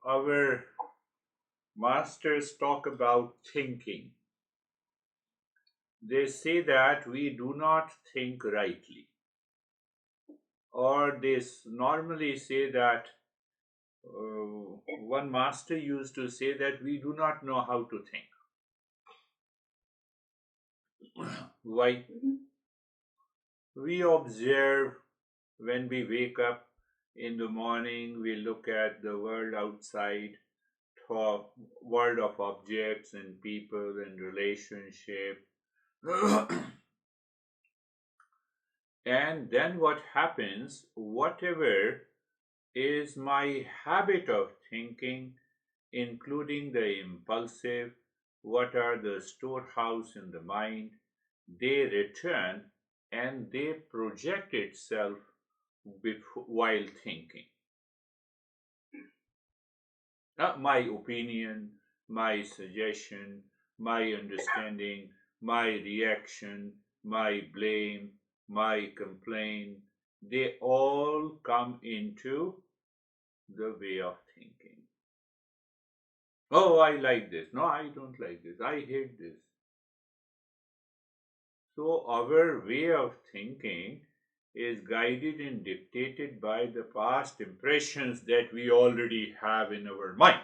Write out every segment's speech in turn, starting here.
our masters talk about thinking. They say that we do not think rightly, or they normally say that one master used to say that we do not know how to think. Why? We observe when we wake up in the morning, we look at the world outside, world of objects and people and relationship. And then what happens, whatever is my habit of thinking, including the impulsive, what are the storehouse in the mind, they return and they project itself while thinking. My opinion, my suggestion, my understanding, my reaction, my blame, my complaint, they all come into the way of thinking. Oh, I like this. No, I don't like this. I hate this. So, our way of thinking is guided and dictated by the past impressions that we already have in our mind.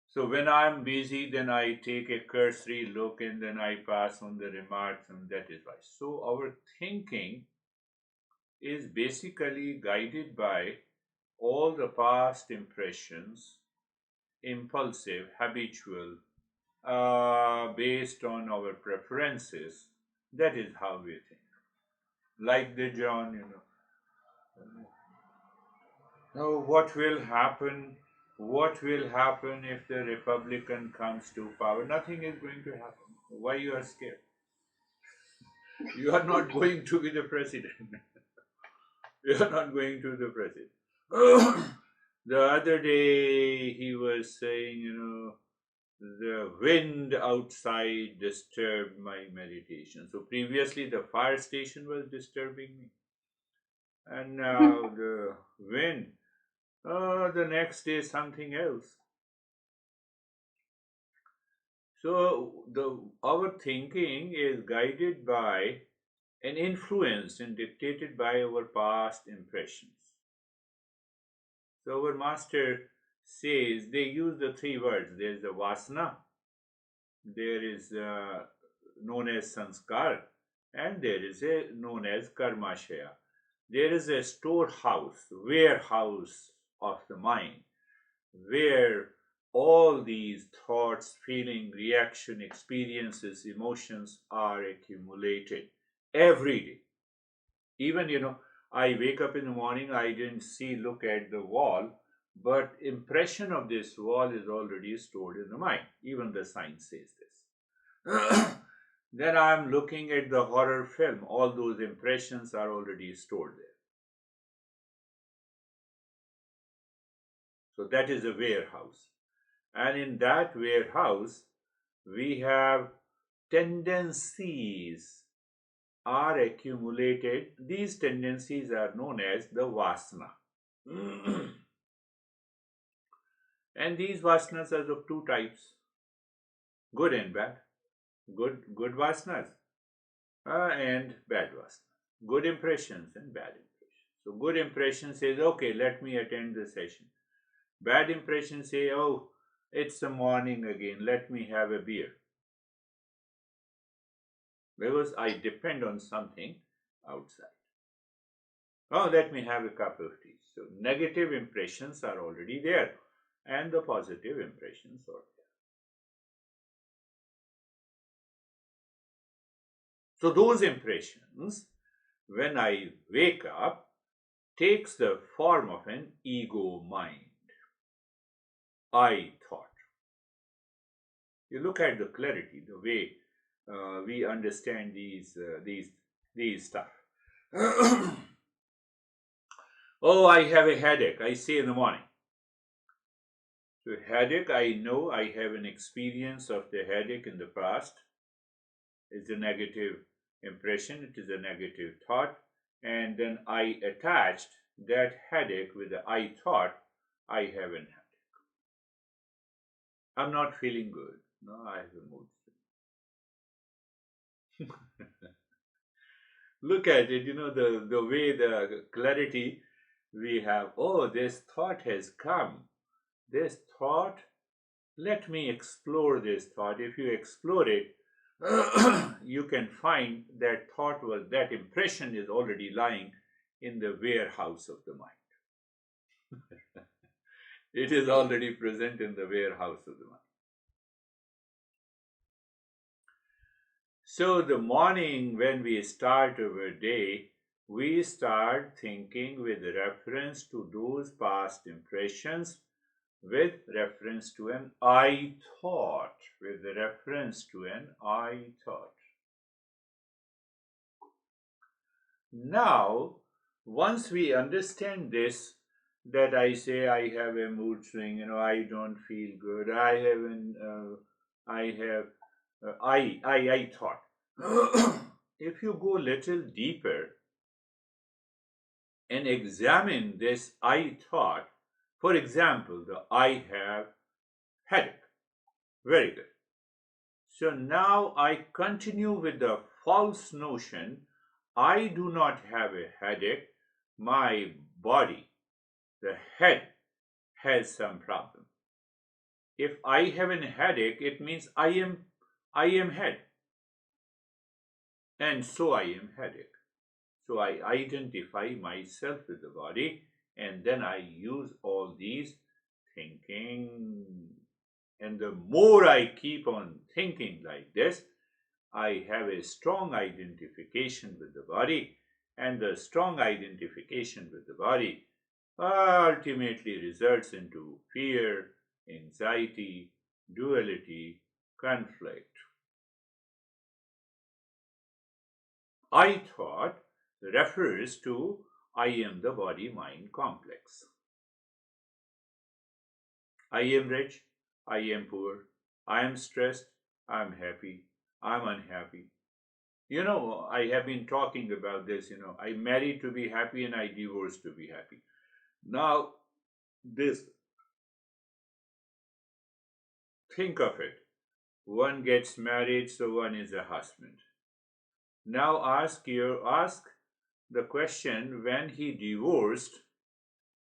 So when I'm busy, then I take a cursory look and then I pass on the remarks, and that is why. So our thinking is basically guided by all the past impressions, impulsive, habitual, based on our preferences. That is how we think. Like the John. Now, what will happen? What will happen if the Republican comes to power? Nothing is going to happen. Why you are scared? You are not going to be the president. You are not going to be the president. The other day he was saying, the wind outside disturbed my meditation. So previously the fire station was disturbing me, and now the wind. The next day something else. So our thinking is guided by and influenced and dictated by our past impressions. So our master says they use the three words. There is the vasana, there is known as sanskar, and there is a known as karmashaya. There is a storehouse, warehouse of the mind, where all these thoughts, feeling, reaction, experiences, emotions are accumulated every day. Even, I wake up in the morning, I didn't look at the wall, but impression of this wall is already stored in the mind. Even the science says this. Then I'm looking at the horror film, all those impressions are already stored there. So that is a warehouse. And in that warehouse, we have tendencies are accumulated. These tendencies are known as the vasana. And these vasanas are of two types, good and bad. Good vasanas and bad vasanas. Good impressions and bad impressions. So good impression says, okay, let me attend the session. Bad impression say, oh, it's the morning again, let me have a beer. Because I depend on something outside. Oh, let me have a cup of tea. So negative impressions are already there, and the positive impressions are there. So those impressions, when I wake up, takes the form of an ego mind. I thought. You look at the clarity, the way we understand these stuff. Oh, I have a headache, I say in the morning. So headache, I know I have an experience of the headache in the past. It's a negative impression, it is a negative thought, and then I attached that headache with the I thought I have an headache. I'm not feeling good. No, I have a mood swing. Look at it, the way the clarity we have. Oh, this thought has come. This thought, let me explore this thought. If you explore it, you can find that that impression is already lying in the warehouse of the mind. It is already present in the warehouse of the mind. So the morning when we start our day, we start thinking with reference to those past impressions, with reference to an I thought, with reference to an I thought. Now, once we understand this, that I say I have a mood swing, I don't feel good, I haven't, I have, I thought. If you go little deeper and examine this I thought, for example, the I have headache. Very good. So now I continue with the false notion I do not have a headache, my body, the head, has some problem. If I have a headache, it means I am head. And so I am headache. So I identify myself with the body, and then I use all these thinking. And the more I keep on thinking like this, I have a strong identification with the body, and the strong identification with the body ultimately results into fear, anxiety, duality, conflict. I thought refers to I am the body mind complex. I am rich, I am poor, I am stressed, I am happy, I am unhappy. I have been talking about this. I married to be happy and I divorced to be happy. Now, this, think of it. One gets married, so one is a husband. Now ask the question, when he divorced,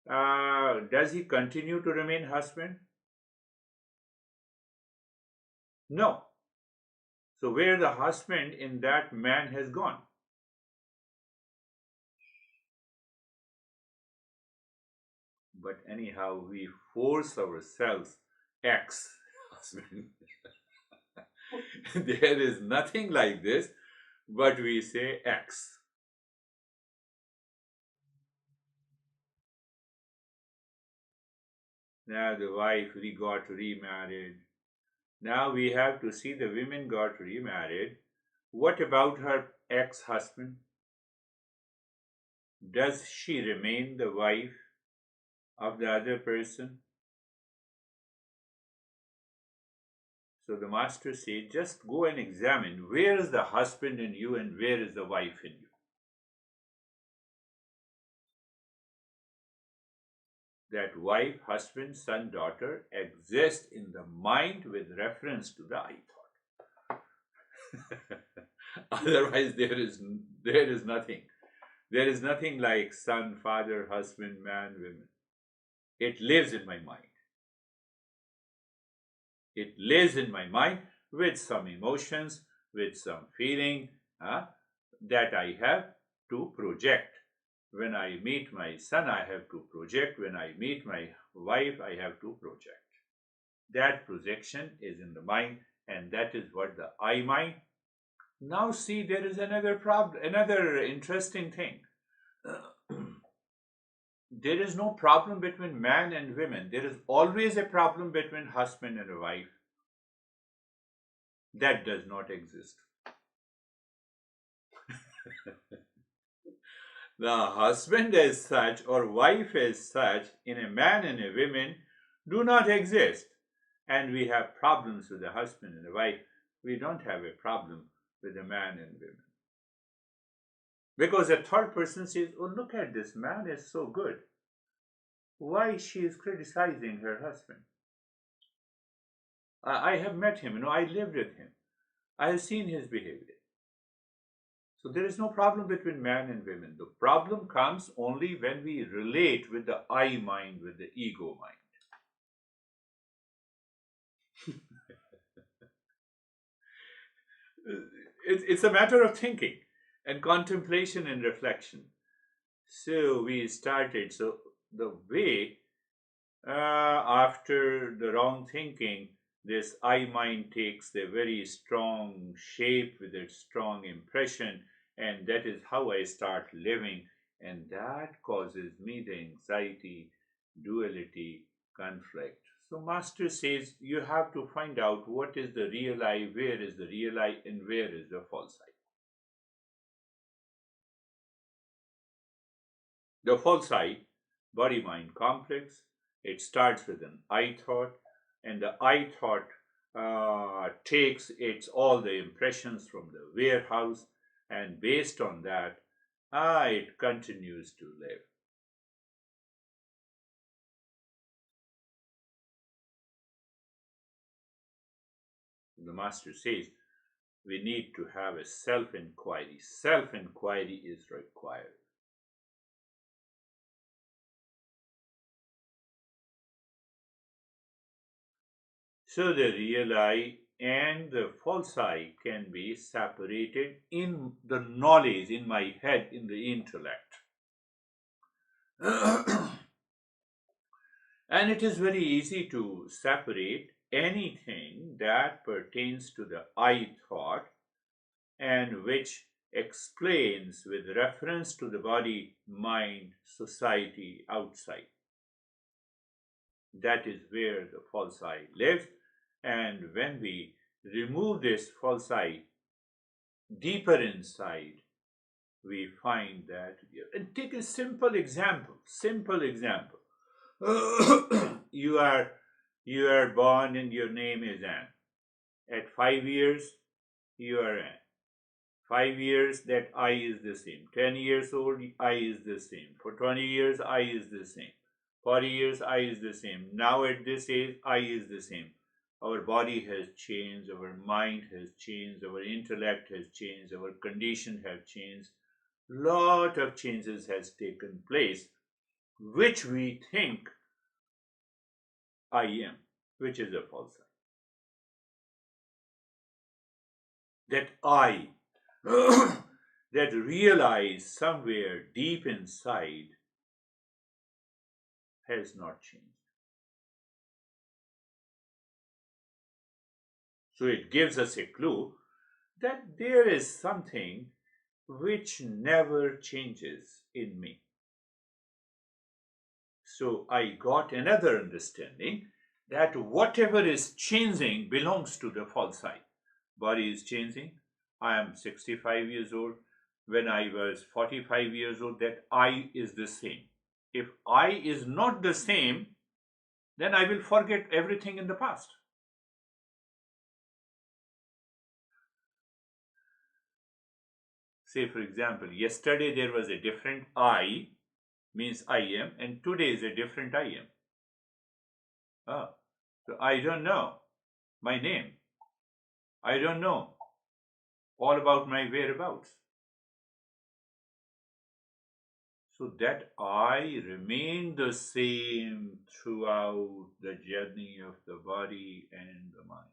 does he continue to remain husband? No. So where the husband in that man has gone? But anyhow, we force ourselves ex husband. There is nothing like this, but we say ex. Now the wife got remarried. Now we have to see the women got remarried. What about her ex-husband? Does she remain the wife of the other person? So the master said, just go and examine where is the husband in you and where is the wife in you. That wife, husband, son, daughter exist in the mind with reference to the I thought. Otherwise, there is nothing. There is nothing like son, father, husband, man, women. It lives in my mind. It lives in my mind with some emotions, with some feeling that I have to project. When I meet my son, I have to project. When I meet my wife, I have to project. That projection is in the mind, and that is what the I mind. Now see, there is another problem, another interesting thing. There is no problem between man and women. There is always a problem between husband and a wife. That does not exist. The husband as such or wife as such in a man and a woman do not exist. And we have problems with the husband and the wife. We don't have a problem with the man and women. Because a third person says, oh, look at this man is so good. Why she is criticizing her husband? I have met him, I lived with him. I have seen his behavior. So there is no problem between man and women. The problem comes only when we relate with the I mind, with the ego mind. It's a matter of thinking and contemplation and reflection. So we started. So the way after the wrong thinking, this I mind takes a very strong shape with a strong impression, and that is how I start living, and that causes me the anxiety, duality, conflict. So, Master says you have to find out what is the real I, where is the real I, and where is the false I. The false I, body mind complex, it starts with an I thought, and the I thought takes its all the impressions from the warehouse, and based on that, it continues to live. The master says we need to have a self inquiry. Self inquiry is required. So the real I and the false I can be separated in the knowledge, in my head, in the intellect. And it is very easy to separate anything that pertains to the I thought and which explains with reference to the body, mind, society, outside. That is where the false I lives. And when we remove this false I deeper inside, we find that. And take a simple example. Simple example. you are you are born and your name is Anne. At 5 years, you are Anne. 5 years, that I is the same. 10 years old, I is the same. For 20 years, I is the same. 40 years, I is the same. Now at this age, I is the same. Our body has changed, our mind has changed, our intellect has changed, our condition has changed. Lot of changes has taken place, which we think I am, which is a false I. That I, that realize somewhere deep inside has not changed. So it gives us a clue that there is something which never changes in me. So I got another understanding that whatever is changing belongs to the false I. Body is changing. I am 65 years old. When I was 45 years old, that I is the same. If I is not the same, then I will forget everything in the past. Say, for example, yesterday there was a different I, means I am, and today is a different I am. Ah, so I don't know my name. I don't know all about my whereabouts. So that I remain the same throughout the journey of the body and the mind.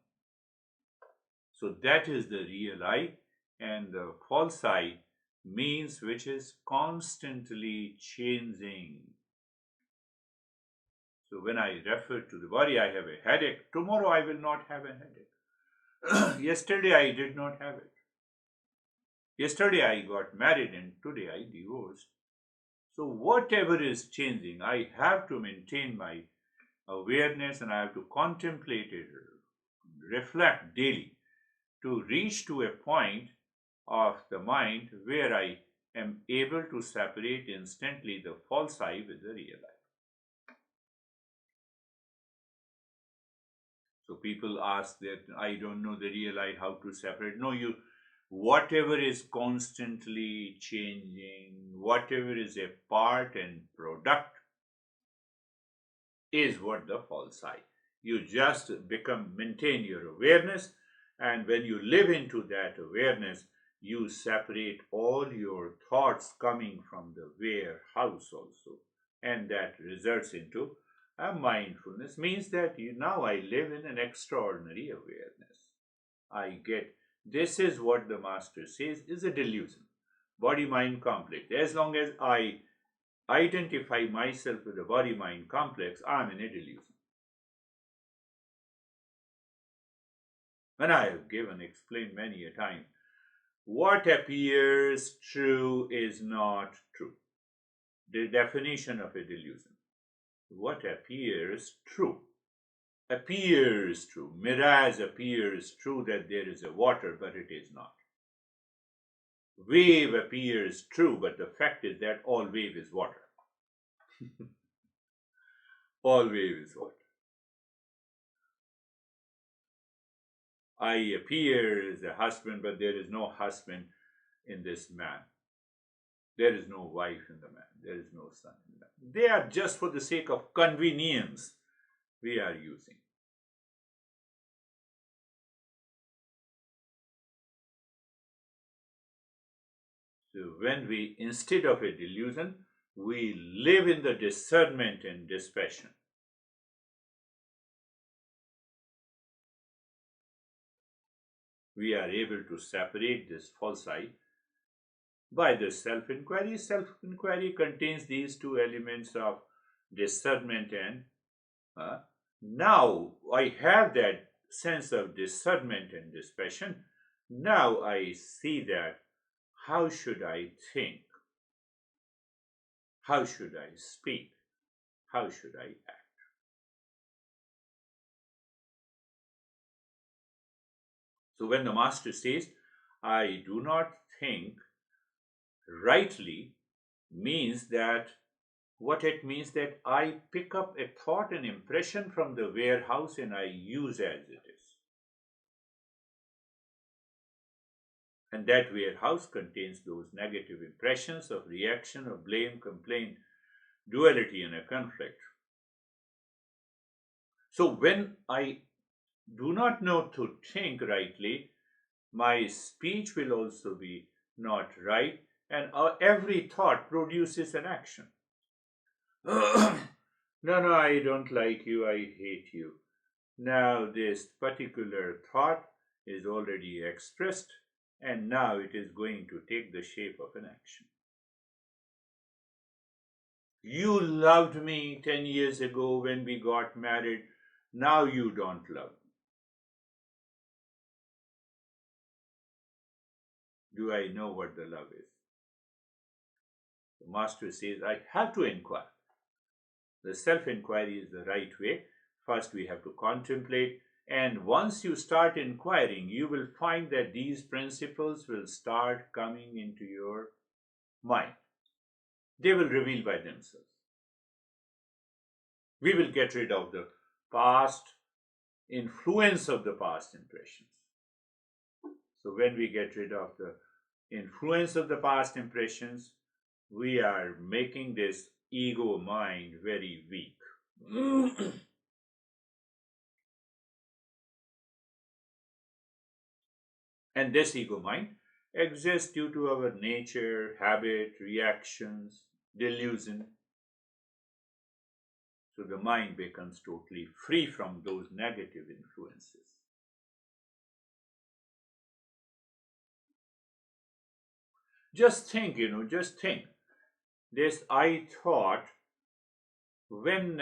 So that is the real I, and the false I means which is constantly changing. So when I refer to the body, I have a headache. Tomorrow I will not have a headache. Yesterday I did not have it. Yesterday I got married and today I divorced. So whatever is changing, I have to maintain my awareness and I have to contemplate it, reflect daily to reach to a point of the mind where I am able to separate instantly the false I with the real I. So people ask that I don't know the real I, how to separate. No, whatever is constantly changing, whatever is a part and product, is what the false I. You just maintain your awareness, and when you live into that awareness, you separate all your thoughts coming from the warehouse also, and that results into a mindfulness. Means that now I live in an extraordinary awareness. I get this is what the master says is a delusion, body mind conflict. As long as I identify myself with the body mind complex, I'm in a delusion. And I have explained many a time, what appears true is not true. The definition of a delusion. What appears true. Appears true. Mirage appears true that there is a water, but it is not. Wave appears true, but the fact is that all wave is water. All wave is water. I appear as a husband, but there is no husband in this man. There is no wife in the man. There is no son in the man. They are just for the sake of convenience we are using. So when we, instead of a delusion, we live in the discernment and dispassion. We are able to separate this false I by the self-inquiry. Self-inquiry contains these two elements of discernment and now I have that sense of discernment and dispassion. Now I see that how should I think? How should I speak? How should I act? So when the master says, I do not think rightly, means that what it means that I pick up a thought and impression from the warehouse and I use as it is. And that warehouse contains those negative impressions of reaction, of blame, complaint, duality, and a conflict. So when I do not know to think rightly, my speech will also be not right, and every thought produces an action. No, I don't like you, I hate you. Now this particular thought is already expressed, and now it is going to take the shape of an action. You loved me 10 years ago when we got married. Now you don't love me. Do I know what the love is? The master says, I have to inquire. The self-inquiry is the right way. First, we have to contemplate. And once you start inquiring, you will find that these principles will start coming into your mind. They will reveal by themselves. We will get rid of the past influence of the past impressions. So when we get rid of the influence of the past impressions, we are making this ego mind very weak. And this ego mind exists due to our nature, habit, reactions, delusion. So the mind becomes totally free from those negative influences. Just think, just think. This I thought, when,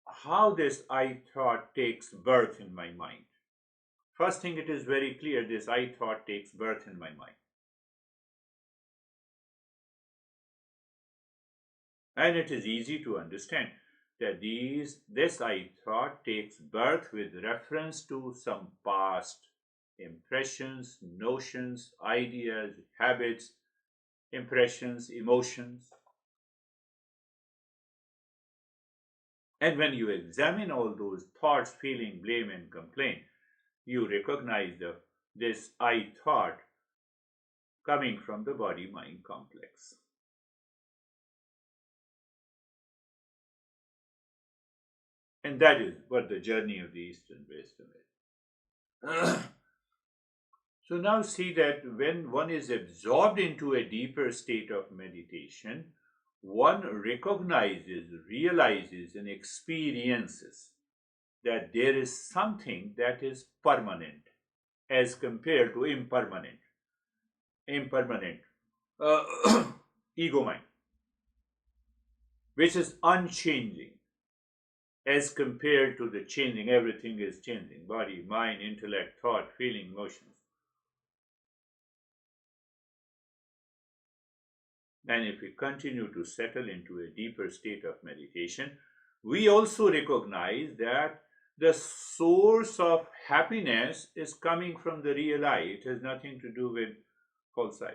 how this I thought takes birth in my mind. First thing, it is very clear this I thought takes birth in my mind. And it is easy to understand that this I thought takes birth with reference to some past impressions, notions, ideas, habits, impressions, emotions. And when you examine all those thoughts, feeling, blame, and complaint, you recognize this I thought coming from the body-mind complex. And that is what the journey of the Eastern wisdom is. So now see that when one is absorbed into a deeper state of meditation, one recognizes, realizes, and experiences that there is something that is permanent as compared to impermanent ego mind, which is unchanging as compared to the changing. Everything is changing: body, mind, intellect, thought, feeling, emotions. And if we continue to settle into a deeper state of meditation, we also recognize that the source of happiness is coming from the real I. It has nothing to do with false I.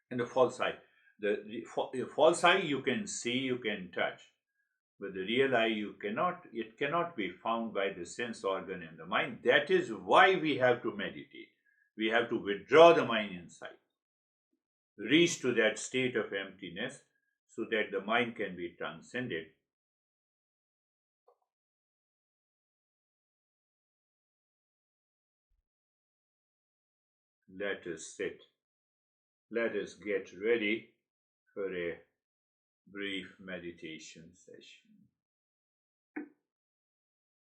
And the false I, the false I you can see, you can touch, but the real I you cannot. It cannot be found by the sense organ in the mind. That is why we have to meditate. We have to withdraw the mind inside, reach to that state of emptiness so that the mind can be transcended. Let us sit. Let us get ready for a brief meditation session.